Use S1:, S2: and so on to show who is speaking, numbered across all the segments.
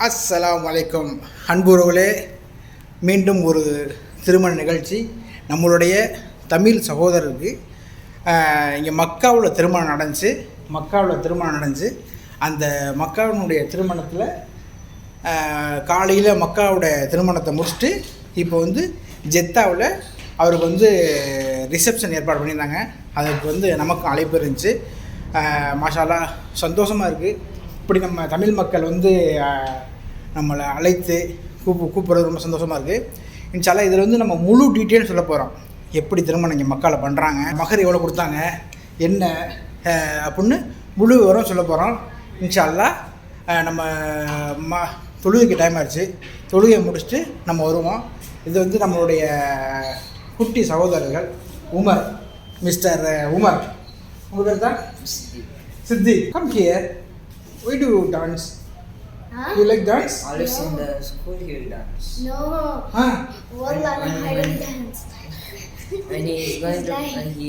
S1: அஸ்ஸலாமு அலைக்கும் அன்புறவுகளே, மீண்டும் ஒரு திருமண நிகழ்ச்சி. நம்மளுடைய தமிழ் சகோதரருக்கு இங்கே மக்காவில் திருமணம் நடந்துச்சு. அந்த மக்காவினுடைய திருமணத்தில் காலையில் மக்காவோட திருமணத்தை முடிச்சுட்டு இப்போ வந்து ஜெத்தாவில் அவருக்கு வந்து ரிசப்ஷன் ஏற்பாடு பண்ணியிருந்தாங்க. அதுக்கு நமக்கும் அழைப்பு இருந்துச்சு. மாஷா அல்லாஹ் சந்தோஷமாக இருக்குது. இப்படி நம்ம தமிழ் மக்கள் நம்மளை அழைத்து கூப்பிட்றது ரொம்ப சந்தோஷமாக இருக்குது. இன்ஷா அல்லாஹ் இதில் நம்ம முழு டீட்டெயில் சொல்ல போகிறோம். எப்படி திருமணம் இங்கே மக்காவில் பண்ணுறாங்க, மகர் எவ்வளோ கொடுத்தாங்க, என்ன அப்படின்னு முழு விவரம் சொல்ல போகிறோம். இன்ஷா அல்லாஹ் நம்ம தொழுகைக்கு டைம் ஆயிடுச்சு. தொழுகையை முடிச்சுட்டு நம்ம வருவோம். இது நம்மளுடைய குட்டி சகோதரர்கள் உமர், மிஸ்டர் உமர். உங்கள் பேர் தான் சித்தி. Come here. Why do you dance?
S2: Huh?
S1: You like dance?
S3: Always in the school he will dance.
S2: No.
S1: Huh?
S2: Wallah, I don't dance.
S3: When he is going to he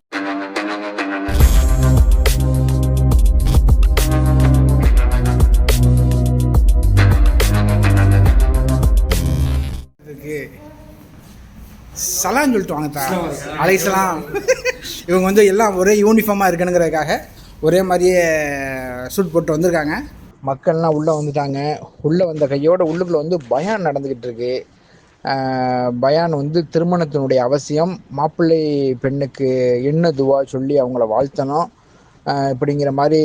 S1: இதுக்கு சலான்னு சொல்லிட்டு வாங்க தா. அலைசலாம். இவங்க எல்லாம் ஒரே யூனிஃபார்மாக இருக்கணுங்கிறதுக்காக ஒரே மாதிரியே சூட் போட்டு வந்திருக்காங்க. மக்கள்லாம் உள்ளே வந்துட்டாங்க. உள்ளே வந்த கையோட உள்ளுக்குள்ளே பயான் நடந்துக்கிட்டு இருக்கு. பயான் திருமணத்தினுடைய அவசியம், மாப்பிள்ளை பெண்ணுக்கு என்ன துவா சொல்லி அவங்கள வாழ்த்தணும் இப்படிங்கிற மாதிரி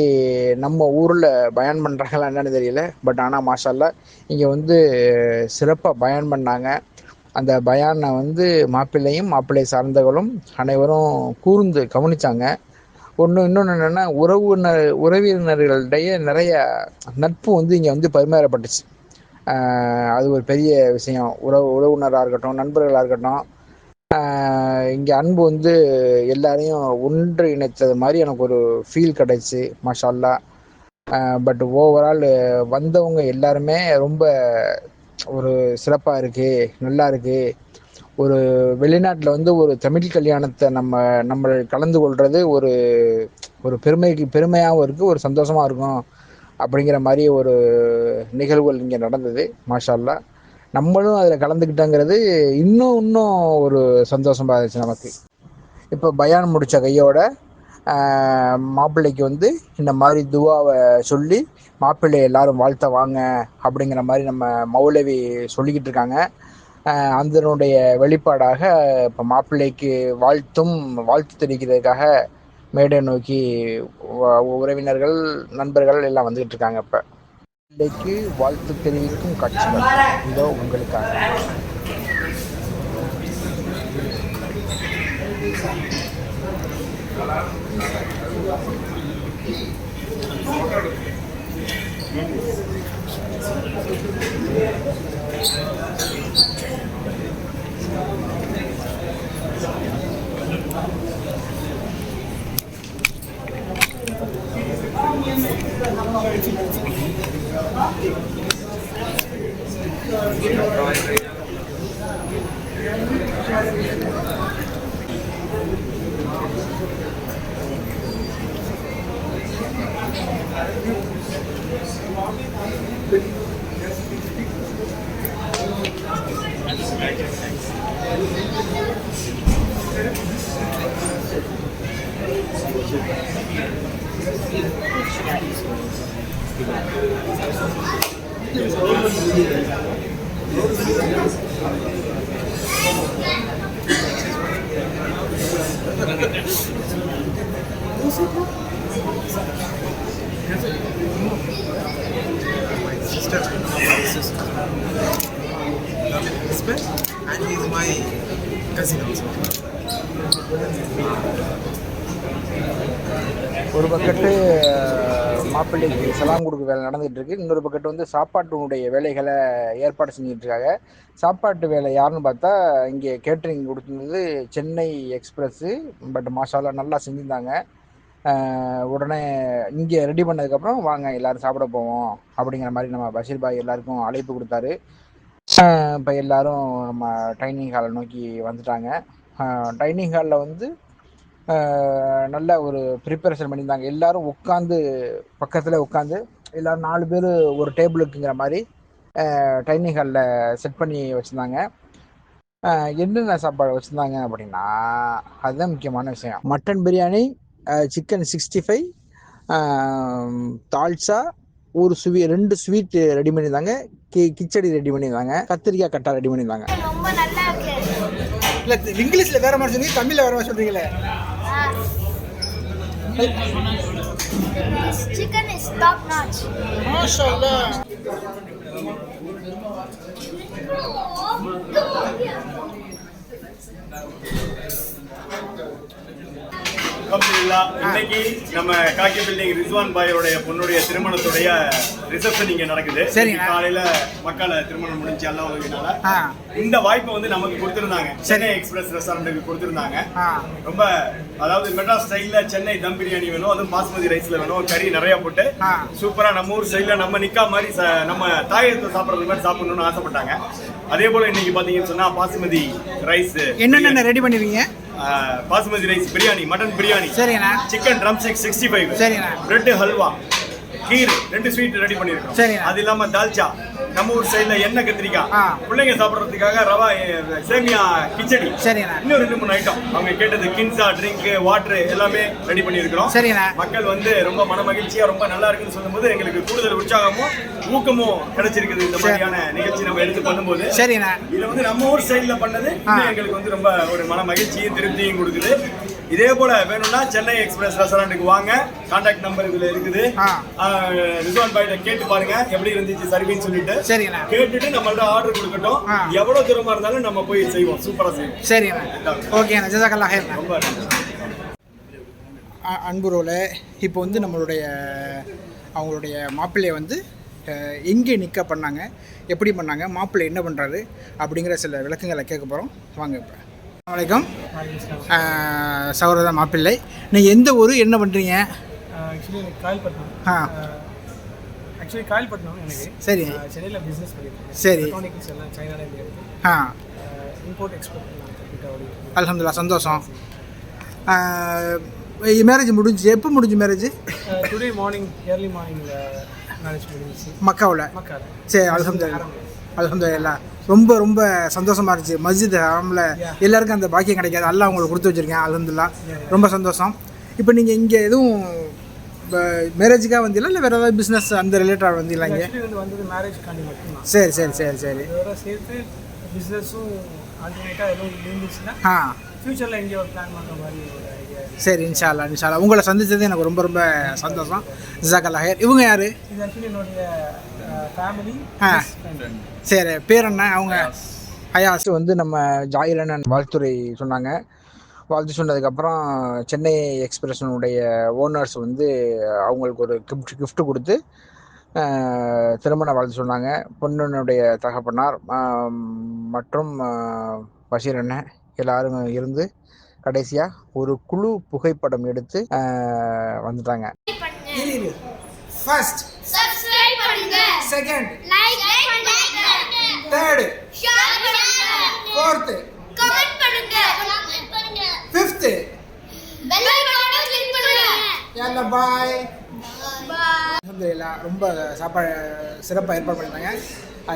S1: நம்ம ஊரில் பயான் பண்ணுறாங்களா என்னன்னு தெரியல. பட் ஆனால் மாஷா அல்லாஹ் இங்கே சிறப்பாக பயான் பண்ணாங்க. அந்த பயானை மாப்பிள்ளையும் மாப்பிள்ளை சார்ந்தவர்களும் அனைவரும் கூர்ந்து கவனித்தாங்க. இன்னொன்று என்னென்னா, உறவினர்களிடையே நிறைய நட்பு இங்கே பரிமாறப்பட்டுச்சு. அது ஒரு பெரிய விஷயம். உறவினராக இருக்கட்டும், நண்பர்களாக இருக்கட்டும், இங்கே அன்பு எல்லாரையும் ஒன்று இணைத்தது மாதிரி எனக்கு ஒரு ஃபீல் கிடைச்சி மாஷா அல்லாஹ். பட் ஓவரால் வந்தவங்க எல்லாருமே ரொம்ப ஒரு சிறப்பாக இருக்குது, நல்லா இருக்குது. ஒரு வெளிநாட்டில் ஒரு தமிழ் கல்யாணத்தை நம்ம கலந்து கொள்வது ஒரு பெருமையாகவும் இருக்குது, ஒரு சந்தோஷமாக இருக்கும். அப்படிங்கிற மாதிரி ஒரு நிகழ்வுகள் இங்கே நடந்தது. மாஷா அல்லாஹ். நம்மளும் அதில் கலந்துக்கிட்டோங்கிறது இன்னும் ஒரு சந்தோஷமாக இருந்துச்சு நமக்கு. இப்போ பயான் முடித்த கையோட மாப்பிள்ளைக்கு இந்த மாதிரி துவாவை சொல்லி மாப்பிள்ளை எல்லாரும் வாழ்த்த வாங்க அப்படிங்கிற மாதிரி நம்ம மௌலவி சொல்லிக்கிட்டு இருக்காங்க. அதனுடைய வெளிப்பாடாக இப்போ மாப்பிள்ளைக்கு வாழ்த்து தெரிவிக்கிறதுக்காக மேடை நோக்கி உறவினர்கள், நண்பர்கள் எல்லாம் வந்துகிட்டு இருக்காங்க. இப்போ மாப்பிள்ளைக்கு வாழ்த்து தெரிவிக்கும் காட்சிகள் இதோ உங்களுக்காக.
S4: Husband, and he is my cousin also.
S1: ஒரு பக்கத்து மாப்பிள்ளைக்கு சலாம் கொடுக்க வேலை நடந்துகிட்டு இருக்கு. இன்னொரு பக்கத்து சாப்பாட்டுடைய வேலைகளை ஏற்பாடு செஞ்சுட்டு இருக்காங்க. சாப்பாட்டு வேலை யாருன்னு பார்த்தா இங்கே கேட்ரிங் கொடுத்துருந்தது சென்னை எக்ஸ்பிரஸ்ஸு. பட் மாஷாலா நல்லா செஞ்சுருந்தாங்க. உடனே இங்கே ரெடி பண்ணதுக்கப்புறம் வாங்க எல்லோரும் சாப்பிட போவோம் அப்படிங்கிற மாதிரி நம்ம பஷீர் பாய் எல்லாருக்கும் அழைப்பு கொடுத்தாரு. இப்போ எல்லோரும் நம்ம டைனிங் ஹாலை நோக்கி வந்துட்டாங்க. டைனிங் ஹாலில் நல்ல ஒரு ப்ரிப்பரேஷன் பண்ணியிருந்தாங்க. எல்லோரும் பக்கத்தில் உட்காந்து எல்லோரும் 4 பேர் ஒரு டேபிளுக்குங்கிற மாதிரி டைனிங் ஹாலில் செட் பண்ணி வச்சுருந்தாங்க. என்னென்ன சாப்பாடு வச்சுருந்தாங்க அப்படின்னா அதுதான் முக்கியமான விஷயம். மட்டன் பிரியாணி, சிக்கன் 65, தால்சா, ஒரு 2 ஸ்வீட் ரெடி பண்ணியிருந்தாங்க, கிச்சடி ரெடி பண்ணியிருந்தாங்க, கத்திரிக்காய் கட்டா ரெடி பண்ணியிருந்தாங்க.
S2: ரொம்ப நல்லா இருக்கு.
S1: இல்லை இங்கிலீஷில் வேறு மாதிரி சொன்னீங்க, தமிழில் வேறு மாதிரி சொல்கிறீங்களே.
S2: Chicken is top notch.
S1: மாஷாஅல்லாஹ்.
S5: அல்ஹம்துலில்லாஹ். இன்னைக்கு நம்ம காக்கி பில்டிங் ரிஸ்வான் பாயோடைய பொண்ணுடைய திருமணத்துடைய ரிசப்ஷன் இங்க நடக்குது.
S1: சரிங்க.
S5: காலையில மக்களை திருமணம் முடிஞ்சு எல்லாம் உதவினால இந்த வாய்ப்பை வந்து நமக்கு கொடுத்திருந்தாங்க. சென்னை எக்ஸ்பிரஸ் ரெஸ்டாரண்ட்டுக்கு கொடுத்திருந்தாங்க. ரொம்ப அதாவது மெட்ராஸ் ஸ்டைல்ல சென்னை தம் பிரியாணி வேணும், அதுவும் பாஸ்மதி ரைஸ்ல வேணும், கறி நிறைய போட்டு சூப்பரா நம்ம ஊர் ஸ்டைல்ல நம்ம நிக்கா மாதிரி நம்ம தாயத்தை சாப்பிடுறது மாதிரி சாப்பிடணும்னு ஆசைப்பட்டாங்க. அதே போல இன்னைக்கு பாத்தீங்கன்னு சொன்னா பாஸ்மதி ரைஸ்
S1: என்னென்ன ரெடி பண்ணிருக்கீங்க?
S5: பாஸ்மதி ரைஸ் பிரியாணி, மட்டன் பிரியாணி,
S1: சரிண்ணா,
S5: சிக்கன் ட்ரம் ஸ்டிக் 65,
S1: சரிண்ணா,
S5: பிரெட் ஹல்வா, கீர் 2 ஸ்வீட் ரெடி பண்ணிருக்கோம்.
S1: சரிண்ணா.
S5: அது இல்லாம தால்ச்சா, நம்ம ஊர் சைடுல எண்ணெய் கத்திரிக்காய், பிள்ளைங்க சாப்பிடுறதுக்காக ரவா சேமியா கிச்சடி,
S1: சரிண்ணா,
S5: இன்னும் 2-3 ஐட்டம் அவங்க கேட்டது கின்சா ட்ரிங்க் வாட்டர் எல்லாமே ரெடி பண்ணிருக்கிறோம்.
S1: சரிண்ணா. மக்கள்
S5: வந்து ரொம்ப மன மகிழ்ச்சியா ரொம்ப நல்லா இருக்குன்னு சொல்லும்போது எங்களுக்கு கூடுதல் உற்சாகமும் ஊக்கமும் கிடைச்சிருக்குது. இந்த மாதிரியான நிகழ்ச்சி நம்ம எடுத்து பண்ணும்போது சரிண்ணா, இதுல வந்து நம்ம ஊர் சைடுல பண்ணது எங்களுக்கு வந்து ரொம்ப ஒரு மன மகிழ்ச்சியும் திருப்தியும் கொடுக்குது. இதே போல வேணும்னா சென்னை எக்ஸ்பிரஸ் ரெஸ்டாரண்ட்டுக்கு வாங்க, கான்டாக்ட் நம்பர் இதுல இருக்குது. ரிஸ்வான் பாய்ட்ட கேட்டு பாருங்க எப்படி இருந்துச்சு சர்வீஸ் சொல்லிட்டு. சரிண்ணா. கேட்டுட்டு நம்மள்ட்ட ஆர்டர் கொடுக்கட்டும். எவ்வளவு தூரமா இருந்தாலும் நம்ம போய் செய்வோம், சூப்பரா செய்வோம். சரிண்ணா, ஓகேண்ணா, ஜஸாக்கல்லாஹ் ஹைர். ரொம்ப அன்புரோல இப்போ வந்து அவங்களுடைய மாப்பிள்ளையை வந்து எங்கே நிற்க பண்ணாங்க, எப்படி பண்ணாங்க, மாப்பிள்ளை என்ன பண்ணுறாரு அப்படிங்கிற சில விளக்கங்களை கேட்க போகிறோம். வாங்க. இப்போ வணக்கம் சகோதரர் மாப்பிள்ளை, நீங்கள் எந்த ஊர், என்ன பண்ணுறீங்க?
S6: ஆக்சுவலி எனக்கு காயல்பட்டினம். எனக்கு
S1: சரி,
S6: சென்னையில் பிஸ்னஸ் பண்ணியிருக்கேன்.
S1: சரி,
S6: எலக்ட்ரானிக்ஸ் எல்லாம் சைனாலேருந்து இம்போர்ட் எக்ஸ்போர்ட்
S1: அல்ஹம்துலில்லாஹ், சந்தோஷம். மேரேஜ் முடிஞ்சு எப்போ முடிஞ்சு மேரேஜ்?
S6: டுடே மார்னிங், ஏர்லி மார்னிங்கில் மேரேஜ் முடிஞ்சிச்சு மக்காவில்.
S1: சரி, அல்ஹம்துலில்லாஹ், ரொம்ப ரொம்ப சந்தோஷமாக இருந்துச்சு. மஸ்ஜித் ஹராமில் எல்லாருக்கும் அந்த பாக்கியம் கிடைக்காது, அல்லாஹ் உங்களுக்கு கொடுத்து வச்சுருக்கேன். அல்ஹம்துலில்லாஹ், ரொம்ப சந்தோஷம். இப்போ நீங்கள் இங்கே எதுவும் மேரேஜுக்காக வந்தீங்களா இல்லை வேறு ஏதாவது பிஸ்னஸ் அந்த ரிலேட்டடாக வந்தீங்களா? இங்கே
S6: வந்தது மேரேஜ்க்காண்டி மட்டும்தான்.
S1: சரி சரி சரி சரி.
S6: இதோட சேர்த்து பிஸ்னஸும் ஆல்டர்னேட்டாக எதுவும் இருந்துச்சுன்னா ஃப்யூச்சரில் எங்கேயோ ஒரு பிளான் பண்ணுற மாதிரி ஒரு ஐடியா.
S1: சரி, இன்ஷா அல்லாஹ். உங்களை சந்தித்தது எனக்கு ரொம்ப ரொம்ப சந்தோஷம். ஜஸாக்கல்லாஹ் ஹைர். இவங்க யார்?
S6: இது ஆக்சுவலி என்னுடைய ஃபேமிலி.
S1: சரி, பேர் என்ன? அவங்க ஹயாஸ் வந்து நம்ம ஜாயிலன் வாழ்த்துறை சொன்னாங்க. வாழ்த்து சொன்னதுக்கப்புறம் சென்னை எக்ஸ்பிரஸனுடைய ஓனர்ஸ் வந்து அவங்களுக்கு ஒரு கிஃப்ட் கொடுத்து திருமண வாழ்த்து சொன்னாங்க. பொண்ணுடைய தகப்பனார் மற்றும் பஷீர் அண்ணன் எல்லாரும் இருந்து கடைசியாக ஒரு குழு புகைப்படம் எடுத்து வந்துட்டாங்க. ஃபர்ஸ்ட் சப்ஸ்கிரைப் பண்ணுங்க, செகண்ட் லைக் பண்ணுங்க, தேர்ட் ஷேர் பண்ணுங்க, ஃபோர்த் கமெண்ட் பண்ணுங்க, ஃபிஃப்த் பெல் ஐகானை கிளிக் பண்ணுங்க. யல்லா பை பை. அல்ஹம்துலில்லாஹ், ரொம்ப சாப்பாடு சிறப்பாக ஏற்பாடு பண்ணியிருந்தாங்க.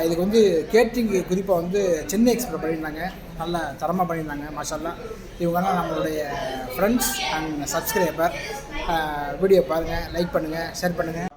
S1: இதுக்கு வந்து கேட்ரிங் குறிப்பாக வந்து சென்னை எக்ஸ்பிரஸ் பண்ணியிருந்தாங்க, நல்லா தரமாக பண்ணியிருந்தாங்க. மாஷாஅல்லாஹ், இவங்கெல்லாம் நம்மளுடைய ஃப்ரெண்ட்ஸ் அண்ட் சப்ஸ்கிரைபர். வீடியோ பாருங்கள், லைக் பண்ணுங்கள், ஷேர் பண்ணுங்கள்.